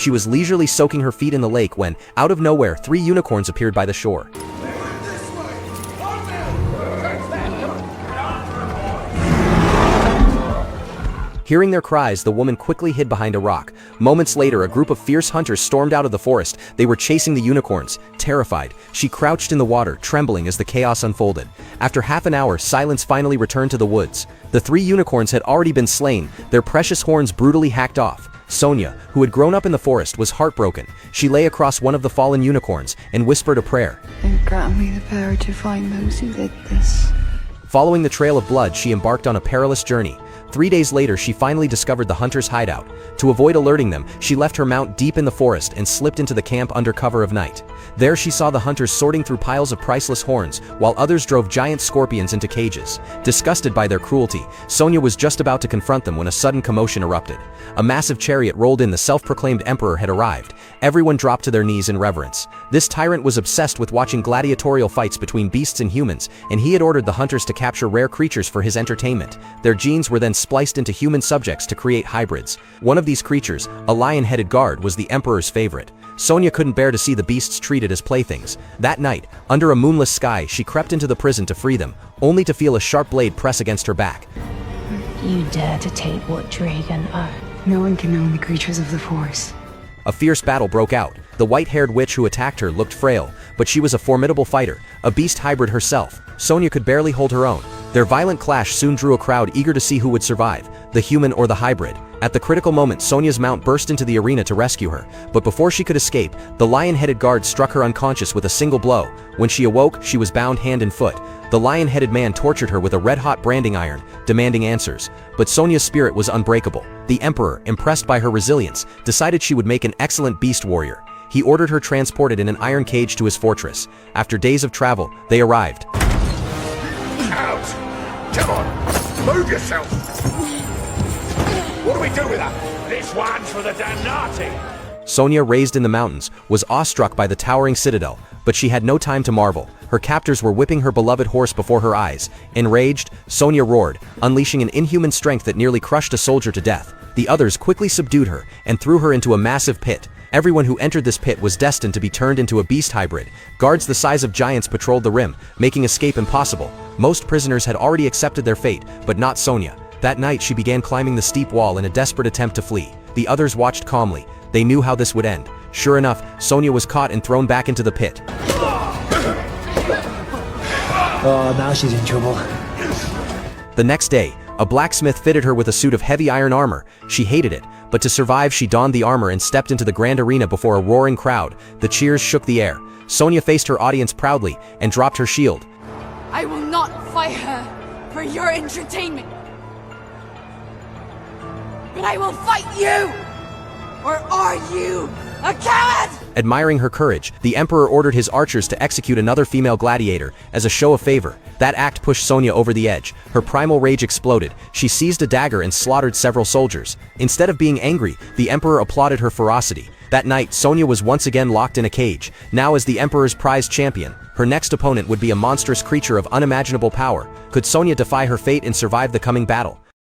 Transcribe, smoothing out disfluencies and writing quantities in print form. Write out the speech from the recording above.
She was leisurely soaking her feet in the lake when, out of nowhere, 3 unicorns appeared by the shore. Hearing their cries, the woman quickly hid behind a rock. Moments later, a group of fierce hunters stormed out of the forest. They were chasing the unicorns. Terrified, she crouched in the water, trembling as the chaos unfolded. After half an hour, silence finally returned to the woods. The 3 unicorns had already been slain, their precious horns brutally hacked off. Sonia, who had grown up in the forest, was heartbroken. She lay across one of the fallen unicorns and whispered a prayer. And grant me the power to find those who did this. Following the trail of blood, she embarked on a perilous journey. 3 days later, she finally discovered the hunters' hideout. To avoid alerting them, she left her mount deep in the forest and slipped into the camp under cover of night. There she saw the hunters sorting through piles of priceless horns, while others drove giant scorpions into cages. Disgusted by their cruelty, Sonia was just about to confront them when a sudden commotion erupted. A massive chariot rolled in. The self-proclaimed emperor had arrived. Everyone dropped to their knees in reverence. This tyrant was obsessed with watching gladiatorial fights between beasts and humans, and he had ordered the hunters to capture rare creatures for his entertainment. Their genes were then spliced into human subjects to create hybrids. One of these creatures, a lion-headed guard, was the emperor's favorite. Sonia couldn't bear to see the beasts treated as playthings. That night, under a moonless sky, she crept into the prison to free them, only to feel a sharp blade press against her back. You dare to take what Dragon are? No one can own the creatures of the forest. A fierce battle broke out. The white-haired witch who attacked her looked frail, but she was a formidable fighter, a beast hybrid herself. Sonia could barely hold her own. Their violent clash soon drew a crowd eager to see who would survive, the human or the hybrid. At the critical moment, Sonia's mount burst into the arena to rescue her, but before she could escape, the lion-headed guard struck her unconscious with a single blow. When she awoke, she was bound hand and foot. The lion-headed man tortured her with a red-hot branding iron, demanding answers. But Sonia's spirit was unbreakable. The emperor, impressed by her resilience, decided she would make an excellent beast warrior. He ordered her transported in an iron cage to his fortress. After days of travel, they arrived. Out! Come on! Move yourself! What do we do with her? This one's for the damnati! Sonia, raised in the mountains, was awestruck by the towering citadel, but she had no time to marvel. Her captors were whipping her beloved horse before her eyes. Enraged, Sonia roared, unleashing an inhuman strength that nearly crushed a soldier to death. The others quickly subdued her and threw her into a massive pit. Everyone who entered this pit was destined to be turned into a beast hybrid. Guards the size of giants patrolled the rim, making escape impossible. Most prisoners had already accepted their fate, but not Sonia. That night, she began climbing the steep wall in a desperate attempt to flee. The others watched calmly. They knew how this would end. Sure enough, Sonia was caught and thrown back into the pit. Oh, now she's in trouble. The next day, a blacksmith fitted her with a suit of heavy iron armor. She hated it, but to survive, she donned the armor and stepped into the grand arena before a roaring crowd. The cheers shook the air. Sonia faced her audience proudly and dropped her shield. I will not fight her for your entertainment, but I will fight you! Or are you a coward? Admiring her courage, the emperor ordered his archers to execute another female gladiator as a show of favor. That act pushed Sonia over the edge. Her primal rage exploded. She seized a dagger and slaughtered several soldiers. Instead of being angry, the emperor applauded her ferocity. That night, Sonia was once again locked in a cage. Now as the emperor's prized champion, her next opponent would be a monstrous creature of unimaginable power. Could Sonia defy her fate and survive the coming battle?